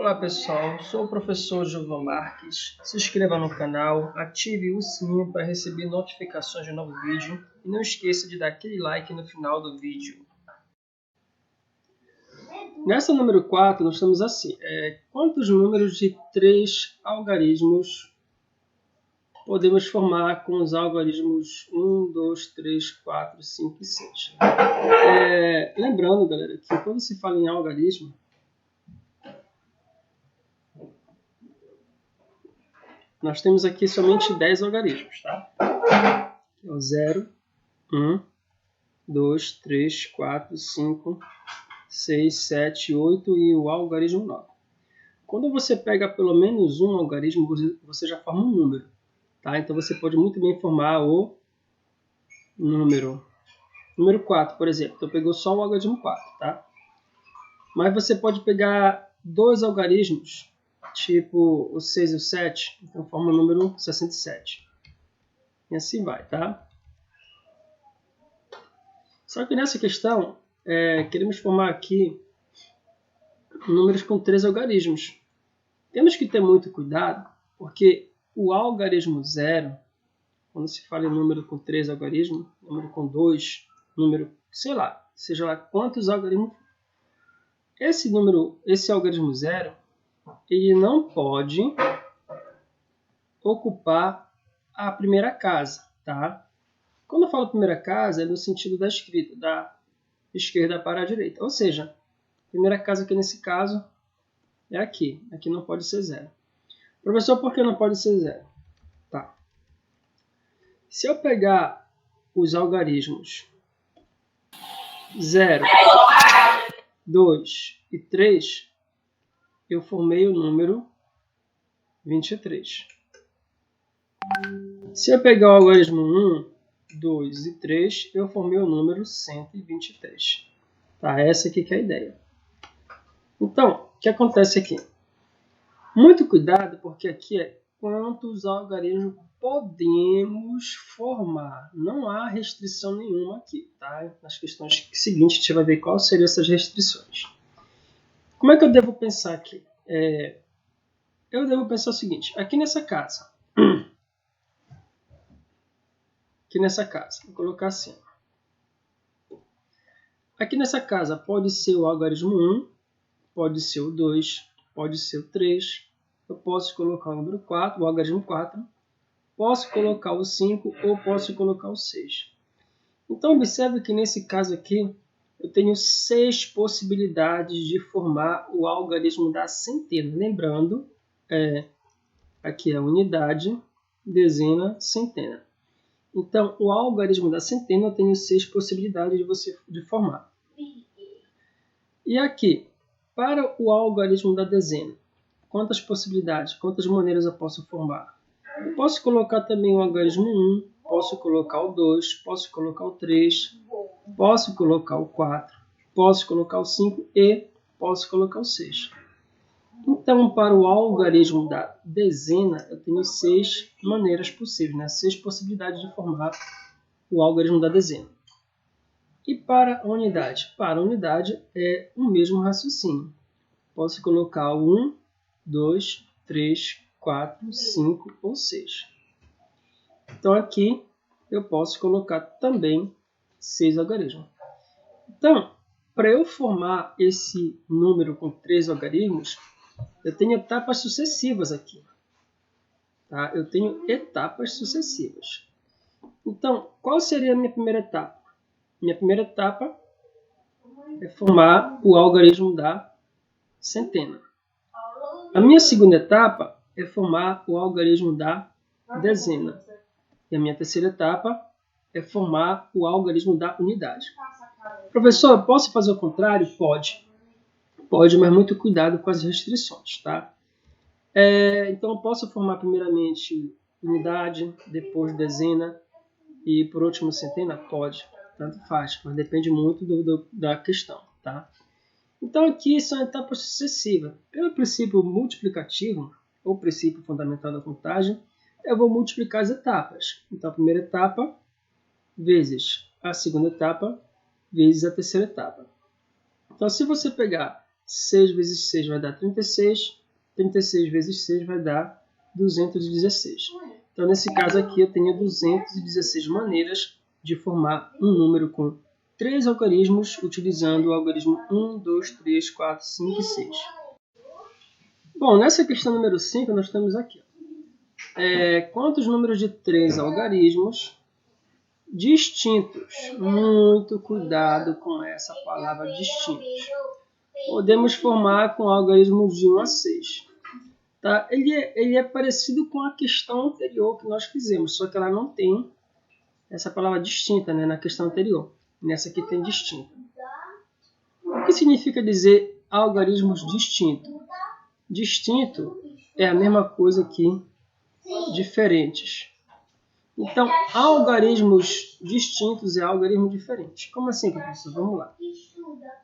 Olá pessoal, sou o professor Gilvan Marques. Se inscreva no canal, ative o sininho para receber notificações de novo vídeo e não esqueça de dar aquele like no final do vídeo. Nessa número 4 nós estamos assim, quantos números de 3 algarismos podemos formar com os algarismos 1, 2, 3, 4, 5 e 6? Lembrando, galera, que quando se fala em algarismo, nós temos aqui somente 10 algarismos, tá? É o 0, 1, 2, 3, 4, 5, 6, 7, 8 e o algarismo 9. Quando você pega pelo menos um algarismo, você já forma um número, tá? Então você pode muito bem formar o número 4, por exemplo. Então pegou só o algarismo 4, tá? Mas você pode pegar dois algarismos, tipo o 6 e o 7, então forma o número 67. E assim vai, tá? Só que nessa questão, queremos formar aqui números com 3 algarismos. Temos que ter muito cuidado, porque o algarismo 0, quando se fala em número com 3 algarismos, número com 2, número, sei lá, seja lá quantos algarismos, esse algarismo 0, ele não pode ocupar a primeira casa, tá? Quando eu falo primeira casa, é no sentido da escrita, da esquerda para a direita. Ou seja, a primeira casa aqui nesse caso é aqui. Aqui não pode ser 0. Professor, por que não pode ser 0? Tá. Se eu pegar os algarismos 0, 2 e 3, eu formei o número 23. Se eu pegar o algarismo 1, 2 e 3, eu formei o número 123. Tá? Essa aqui que é a ideia. Então, o que acontece aqui? Muito cuidado, porque aqui é quantos algarismos podemos formar. Não há restrição nenhuma aqui, tá? Nas questões seguintes, a gente vai ver quais seriam essas restrições. Como é que eu devo pensar aqui? Eu devo pensar o seguinte, aqui nessa casa, vou colocar assim. Aqui nessa casa pode ser o algarismo 1, pode ser o 2, pode ser o 3, eu posso colocar o número 4, o algarismo 4, posso colocar o 5 ou posso colocar o 6. Então, observe que nesse caso aqui, eu tenho 6 possibilidades de formar o algarismo da centena. Lembrando, aqui é a unidade, dezena, centena. Então, o algarismo da centena eu tenho 6 possibilidades de formar. E aqui, para o algarismo da dezena, quantas possibilidades, quantas maneiras eu posso formar? Eu posso colocar também o algarismo 1, posso colocar o 2, posso colocar o 3, posso colocar o 4, posso colocar o 5 e posso colocar o 6. Então, para o algarismo da dezena, eu tenho 6 maneiras possíveis, né? 6 possibilidades de formar o algarismo da dezena. E para a unidade? Para a unidade é o mesmo raciocínio. Posso colocar o 1, 2, 3, 4, 5 ou 6. Então aqui eu posso colocar também 6 algarismos. Então, para eu formar esse número com 3 algarismos, eu tenho etapas sucessivas aqui. Tá? Eu tenho etapas sucessivas. Então, qual seria a minha primeira etapa? Minha primeira etapa é formar o algarismo da centena. A minha segunda etapa é formar o algarismo da dezena. E a minha terceira etapa é formar o algarismo da unidade. Professor, posso fazer o contrário? Pode. Pode, mas muito cuidado com as restrições, tá? Então, eu posso formar primeiramente unidade, depois dezena e, por último, centena? Pode. Tanto faz, mas depende muito da questão, tá? Então, aqui são etapas sucessivas. Pelo princípio multiplicativo, ou princípio fundamental da contagem, eu vou multiplicar as etapas. Então, a primeira etapa vezes a segunda etapa vezes a terceira etapa. Então, se você pegar 6 vezes 6 vai dar 36. 36 vezes 6 vai dar 216. Então, nesse caso aqui, eu tenho 216 maneiras de formar um número com 3 algarismos, utilizando o algarismo 1, 2, 3, 4, 5 e 6. Bom, nessa questão número 5, nós temos aqui. Quantos números de 3 algarismos distintos? Muito cuidado com essa palavra distintos. Podemos formar com algarismos de 1 a 6. Tá? Ele é parecido com a questão anterior que nós fizemos, só que ela não tem essa palavra distinta, né, na questão anterior. Nessa aqui tem distinta. O que significa dizer algarismos distintos? Distinto é a mesma coisa que diferentes. Então, algarismos distintos é algarismo diferente. Como assim, professor? Vamos lá.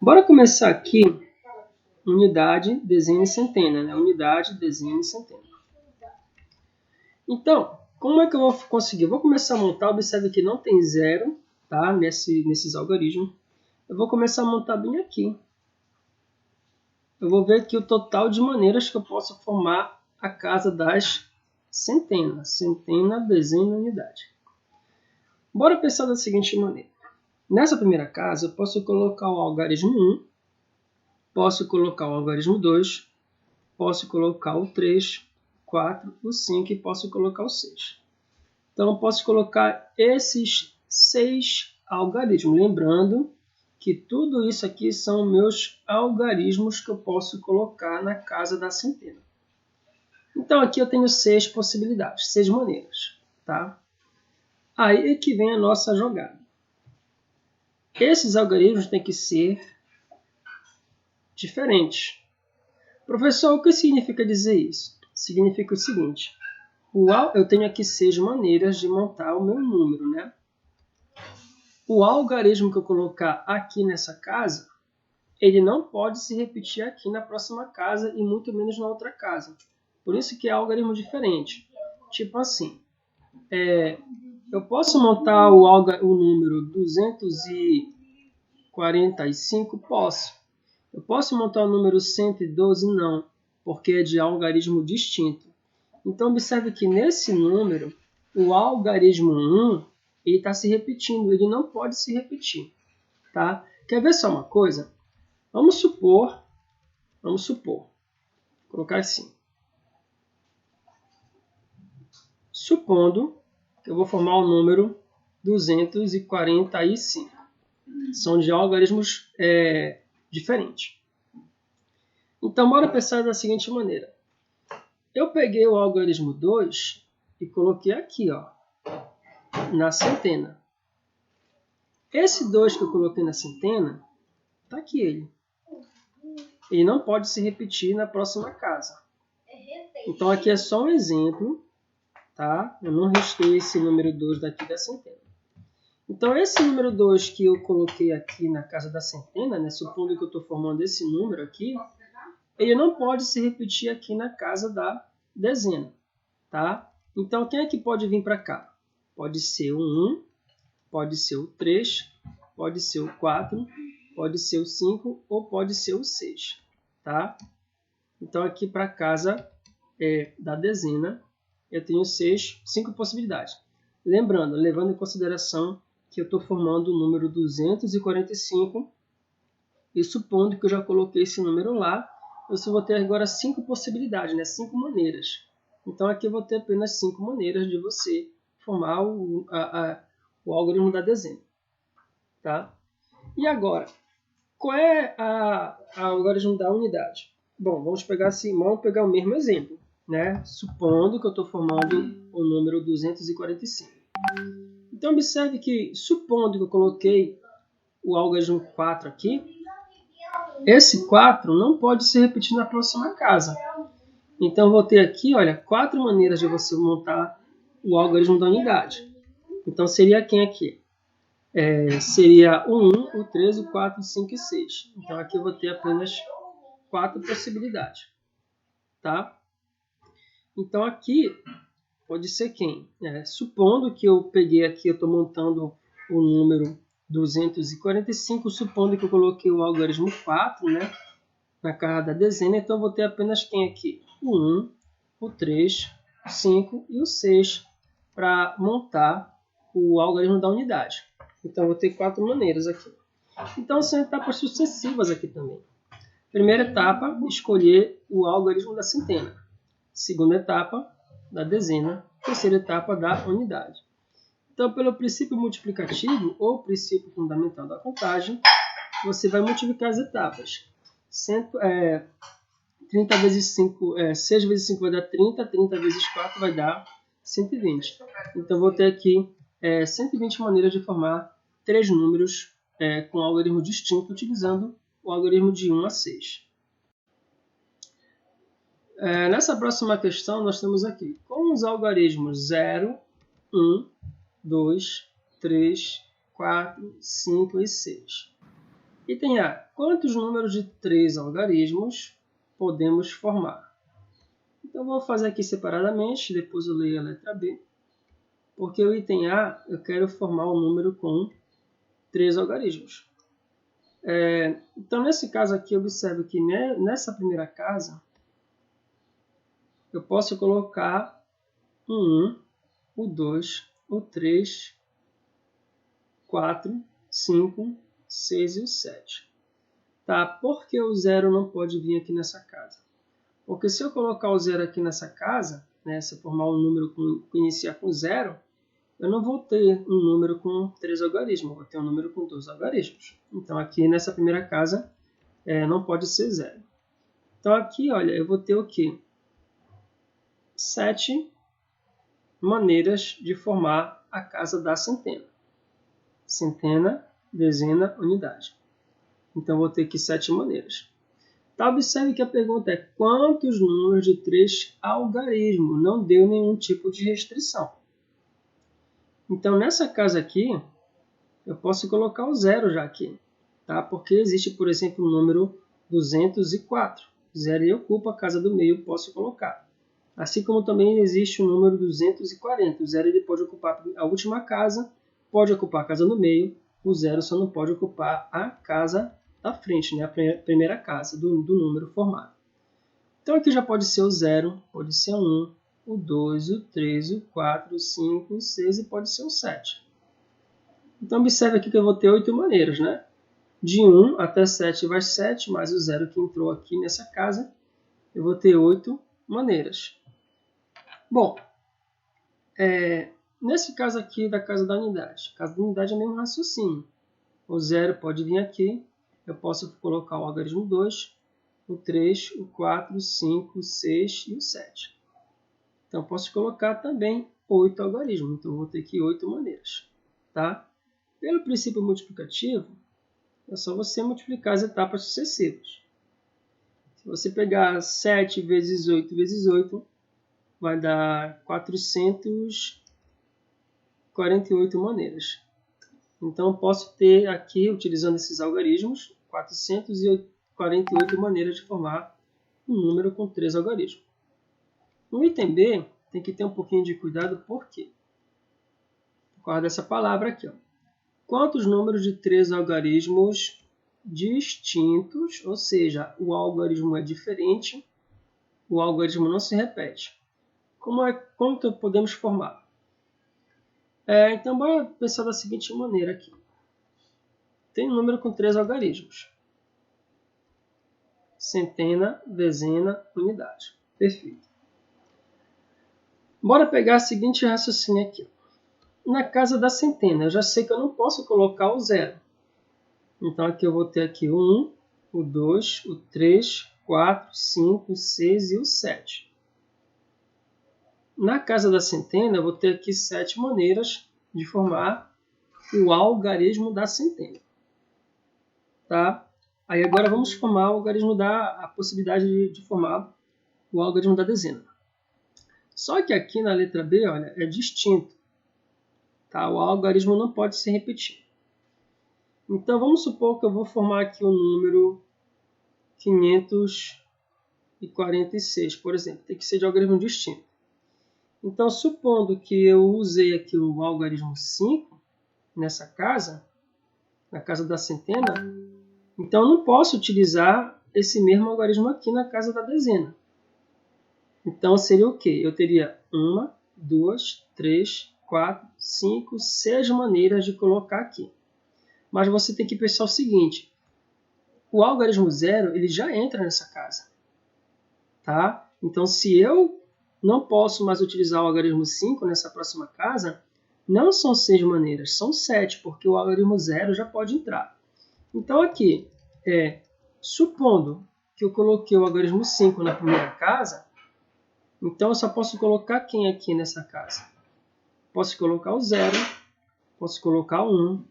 Bora começar aqui. Unidade, dezena e centena. Né? Unidade, dezena e centena. Então, como é que eu vou conseguir? Eu vou começar a montar. Observe que não tem zero, tá? Nesses algarismos. Eu vou começar a montar bem aqui. Eu vou ver aqui o total de maneiras que eu posso formar a casa das centenas. Centena, dezena, unidade. Bora pensar da seguinte maneira. Nessa primeira casa, eu posso colocar o algarismo 1, posso colocar o algarismo 2, posso colocar o 3, 4, o 5 e posso colocar o 6. Então, eu posso colocar esses 6 algarismos. Lembrando que tudo isso aqui são meus algarismos que eu posso colocar na casa da centena. Então, aqui eu tenho 6 possibilidades, 6 maneiras. Tá? Aí é que vem a nossa jogada. Esses algarismos têm que ser diferentes. Professor, o que significa dizer isso? Significa o seguinte. Eu tenho aqui 6 maneiras de montar o meu número, né? O algarismo que eu colocar aqui nessa casa, ele não pode se repetir aqui na próxima casa e muito menos na outra casa. Por isso que é algarismo diferente. Tipo assim, eu posso montar o número 245? Posso. Eu posso montar o número 112? Não, porque é de algarismo distinto. Então, observe que nesse número, o algarismo 1 está se repetindo, ele não pode se repetir. Tá? Quer ver só uma coisa? Vamos supor, vou colocar assim. Supondo que eu vou formar o número 245. São de algarismos diferentes. Então, bora pensar da seguinte maneira. Eu peguei o algarismo 2 e coloquei aqui, ó, na centena. Esse 2 que eu coloquei na centena, está aqui ele. Ele não pode se repetir na próxima casa. Então, aqui é só um exemplo, tá? Eu não risquei esse número 2 daqui da centena. Então, esse número 2 que eu coloquei aqui na casa da centena, né, supondo que eu estou formando esse número aqui, ele não pode se repetir aqui na casa da dezena. Tá? Então, quem é que pode vir para cá? Pode ser o 1, pode ser o 3, pode ser o 4, pode ser o 5 ou pode ser o 6. Tá? Então, aqui para a casa da dezena, eu tenho 5 possibilidades. Lembrando, levando em consideração que eu estou formando o número 245 e supondo que eu já coloquei esse número lá, eu só vou ter agora 5 possibilidades, né? 5 maneiras. Então, aqui eu vou ter apenas 5 maneiras de você formar o algoritmo da dezena. Tá? E agora, qual é o algoritmo da unidade? Bom, vamos pegar o mesmo exemplo. Né? Supondo que eu estou formando o número 245. Então, observe que, supondo que eu coloquei o algarismo 4 aqui, esse 4 não pode se repetir na próxima casa. Então, eu vou ter aqui, olha, 4 maneiras de você montar o algarismo da unidade. Então, seria quem aqui? Seria o 1, o 3, o 4, o 5 e 6. Então, aqui eu vou ter apenas 4 possibilidades. Tá? Então, aqui pode ser quem? Supondo que eu peguei aqui, eu estou montando o número 245, supondo que eu coloquei o algarismo 4, né? na casa da dezena, então eu vou ter apenas quem aqui? O 1, o 3, o 5 e o 6 para montar o algarismo da unidade. Então eu vou ter 4 maneiras aqui. Então são etapas sucessivas aqui também. Primeira etapa, escolher o algarismo da centena. Segunda etapa, da dezena. Terceira etapa, da unidade. Então, pelo princípio multiplicativo ou princípio fundamental da contagem, você vai multiplicar as etapas. 30 vezes 5, 6 vezes 5 vai dar 30, 30 vezes 4 vai dar 120. Então, vou ter aqui 120 maneiras de formar 3 números com algarismo distinto, utilizando o algarismo de 1 a 6. Nessa próxima questão, nós temos aqui, com os algarismos 0, 1, 2, 3, 4, 5 e 6. Item A. Quantos números de 3 algarismos podemos formar? Então, vou fazer aqui separadamente, depois eu leio a letra B. Porque o item A, eu quero formar um número com 3 algarismos. Então, nesse caso aqui, observe que nessa primeira casa, eu posso colocar o 1, o 2, o 3, 4, 5, 6 e o 7. Tá? Por que o 0 não pode vir aqui nessa casa? Porque se eu colocar o 0 aqui nessa casa, se eu formar um número que iniciar com 0, eu não vou ter um número com 3 algarismos, eu vou ter um número com 2 algarismos. Então aqui nessa primeira casa não pode ser 0. Então aqui, olha, eu vou ter o quê? 7 maneiras de formar a casa da centena. Centena, dezena, unidade. Então, vou ter aqui 7 maneiras. Tá, observe que a pergunta é quantos números de 3 algarismos? Não deu nenhum tipo de restrição. Então, nessa casa aqui, eu posso colocar o 0 já aqui. Tá? Porque existe, por exemplo, o número 204. 0 e ocupa a casa do meio, posso colocar. Assim como também existe o número 240. O 0 ele pode ocupar a última casa, pode ocupar a casa no meio, o 0 só não pode ocupar a casa da frente, a primeira casa do número formado. Então aqui já pode ser o 0, pode ser o 1, o 2, o 3, o 4, o 5, o 6 e pode ser o 7. Então observe aqui que eu vou ter 8 maneiras. De 1 até 7 vai 7, mais o 0 que entrou aqui nessa casa, eu vou ter 8 maneiras. Bom, nesse caso aqui da casa da unidade, casa da unidade é o mesmo raciocínio. O 0 pode vir aqui, eu posso colocar o algarismo 2, o 3, o 4, o 5, o 6 e o 7. Então, posso colocar também 8 algarismos, então vou ter aqui 8 maneiras. Tá? Pelo princípio multiplicativo, é só você multiplicar as etapas sucessivas. Se você pegar 7 vezes 8 vezes 8, vai dar 448 maneiras. Então, posso ter aqui, utilizando esses algarismos, 448 maneiras de formar um número com 3 algarismos. No item B, tem que ter um pouquinho de cuidado, por quê? Por causa dessa palavra aqui. Quantos números de 3 algarismos distintos, ou seja, o algarismo é diferente, o algarismo não se repete. Como podemos formar? Então, bora pensar da seguinte maneira aqui. Tem um número com 3 algarismos. Centena, dezena, unidade. Perfeito. Bora pegar a seguinte raciocínio aqui. Na casa da centena, eu já sei que eu não posso colocar o 0. Então, aqui eu vou ter aqui o 1, o 2, o 3, 4, 5, 6 e o 7. Na casa da centena, eu vou ter aqui 7 maneiras de formar o algarismo da centena. Tá? Aí agora vamos formar o algarismo a possibilidade de formar o algarismo da dezena. Só que aqui na letra B, olha, é distinto. Tá? O algarismo não pode se repetir. Então vamos supor que eu vou formar aqui o número 546, por exemplo. Tem que ser de algarismo distinto. Então, supondo que eu usei aqui o algarismo 5 nessa casa, na casa da centena, então eu não posso utilizar esse mesmo algarismo aqui na casa da dezena. Então, seria o quê? Eu teria 1, 2, 3, 4, 5, 6 maneiras de colocar aqui. Mas você tem que pensar o seguinte, o algarismo 0 ele já entra nessa casa. Tá? Então, se eu não posso mais utilizar o algarismo 5 nessa próxima casa, não são 6 maneiras, são 7, porque o algarismo 0 já pode entrar. Então, aqui, supondo que eu coloquei o algarismo 5 na primeira casa, então eu só posso colocar quem aqui nessa casa? Posso colocar o 0, posso colocar o 1,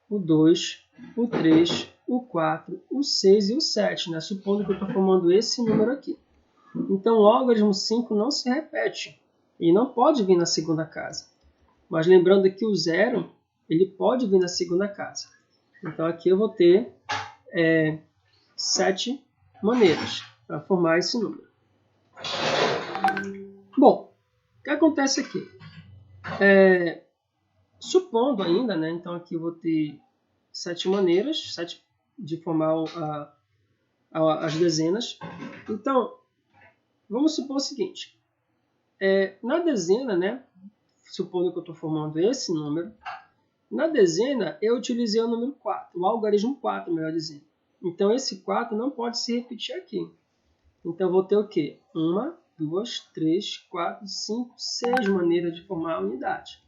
o 2, o 3, o 4, o 6 e o 7, né? Supondo que eu estou formando esse número aqui. Então, o algarismo 5 não se repete e não pode vir na segunda casa. Mas lembrando que o 0 ele pode vir na segunda casa. Então, aqui eu vou ter 7 maneiras para formar esse número. Bom, o que acontece aqui? Supondo ainda, né? Então, aqui eu vou ter 7 maneiras, 7 de formar as dezenas. Então, vamos supor o seguinte. Na dezena, né? Supondo que eu estou formando esse número, na dezena eu utilizei o número 4, o algarismo 4, melhor dizendo. Então, esse 4 não pode se repetir aqui. Então, eu vou ter o quê? 1, 2, 3, 4, 5, 6 maneiras de formar a unidade.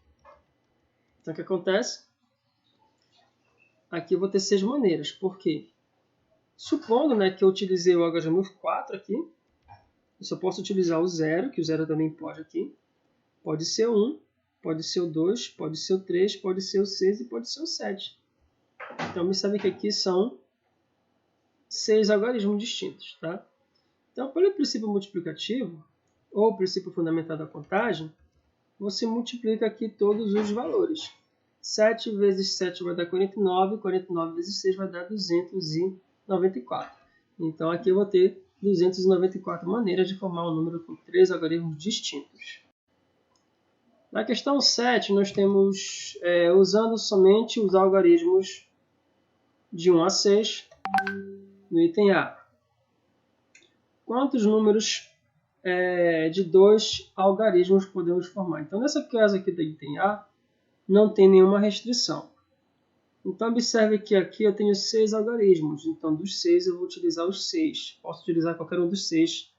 Então, o que acontece? Aqui eu vou ter 6 maneiras. Por quê? Supondo, né, que eu utilizei o algarismo 4 aqui, eu só posso utilizar o 0, que o 0 também pode aqui. Pode ser o 1, pode ser o 2, pode ser o 3, pode ser o 6 e pode ser o 7. Então, observe que aqui são 6 algarismos distintos. Tá? Então, pelo princípio multiplicativo, ou princípio fundamental da contagem, você multiplica aqui todos os valores. 7 vezes 7 vai dar 49, 49 vezes 6 vai dar 294. Então, aqui eu vou ter 294 maneiras de formar um número com 3 algarismos distintos. Na questão 7, nós temos, usando somente os algarismos de 1 a 6, no item A. Quantos números de 2 algarismos podemos formar? Então, nessa casa aqui do item A, não tem nenhuma restrição. Então, observe que aqui eu tenho 6 algarismos. Então, dos 6 eu vou utilizar os 6. Posso utilizar qualquer um dos 6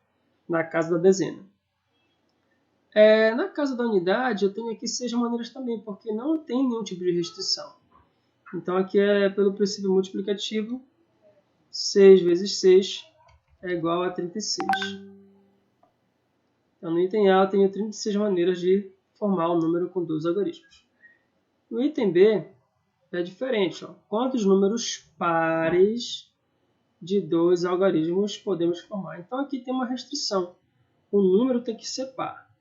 na casa da dezena. Na casa da unidade, eu tenho aqui 6 maneiras também, porque não tem nenhum tipo de restrição. Então, aqui pelo princípio multiplicativo, 6 vezes 6 é igual a 36. Então, no item A, eu tenho 36 maneiras de formar um número com 2 algarismos. No item B, é diferente. Quantos números pares de 2 algarismos podemos formar? Então, aqui tem uma restrição. O número tem que ser par.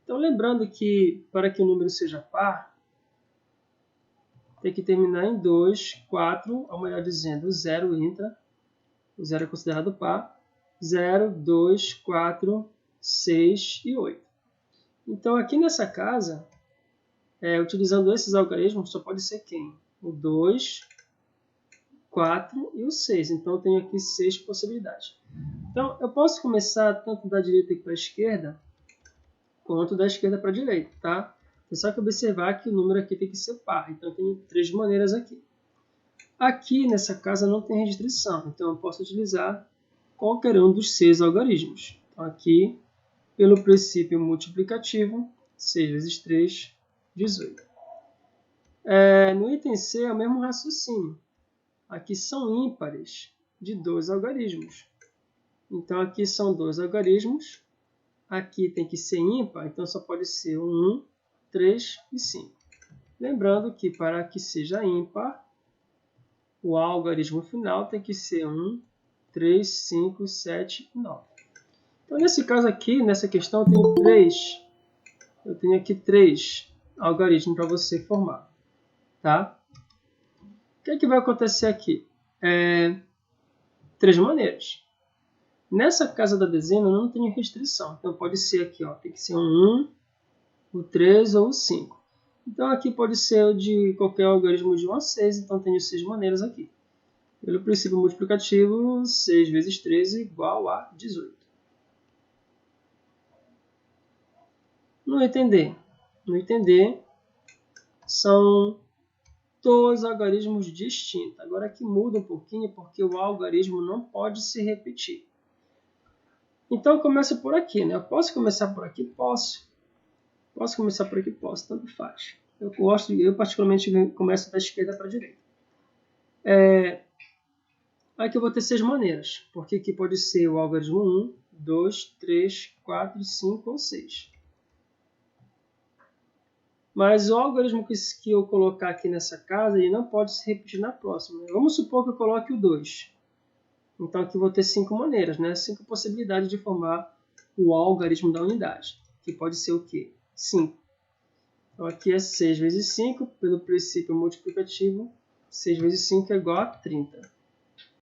Então, lembrando que para que o número seja par, tem que terminar em 2, 4, ou melhor dizendo, o 0 entra. O 0 é considerado par. 0, 2, 4, 6 e 8. Então, aqui nessa casa, utilizando esses algarismos, só pode ser quem? O 2, 4 e o 6. Então, eu tenho aqui 6 possibilidades. Então, eu posso começar tanto da direita para a esquerda, quanto da esquerda para a direita, tá? É só que observar que o número aqui tem que ser par. Então, eu tenho 3 maneiras aqui. Aqui, nessa casa, não tem restrição. Então, eu posso utilizar qualquer um dos 6 algarismos. Então, aqui, pelo princípio multiplicativo, 6 vezes 3, 18. No item C, é o mesmo raciocínio. Aqui são ímpares de 2 algarismos. Então, aqui são 2 algarismos. Aqui tem que ser ímpar, então só pode ser 1, 3 e 5. Lembrando que para que seja ímpar, o algarismo final tem que ser 1, 3, 5, 7 e 9. Então, nesse caso aqui, nessa questão, eu tenho aqui 3 algarismos para você formar. Tá? O que vai acontecer aqui? 3 maneiras. Nessa casa da dezena não tem restrição. Então pode ser aqui, tem que ser um 1, o 3 ou o 5. Então aqui pode ser de qualquer algarismo de 1 a 6, então tenho 6 maneiras aqui. Pelo princípio multiplicativo, 6 vezes 13 igual a 18. No item D. No item D, são dois algarismos distintos. Agora aqui muda um pouquinho, porque o algarismo não pode se repetir. Então, eu começo por aqui, né? Eu posso começar por aqui? Posso. Posso começar por aqui? Posso. Tanto faz. Eu particularmente começo da esquerda para a direita. Aqui eu vou ter 6 maneiras, porque aqui pode ser o algarismo 1, 2, 3, 4, 5 ou 6. Mas o algarismo que eu colocar aqui nessa casa, ele não pode se repetir na próxima. Vamos supor que eu coloque o 2. Então aqui eu vou ter 5 maneiras, né? 5 possibilidades de formar o algarismo da unidade. Que pode ser o quê? 5. Então aqui é 6 vezes 5, pelo princípio multiplicativo, 6 vezes 5 é igual a 30.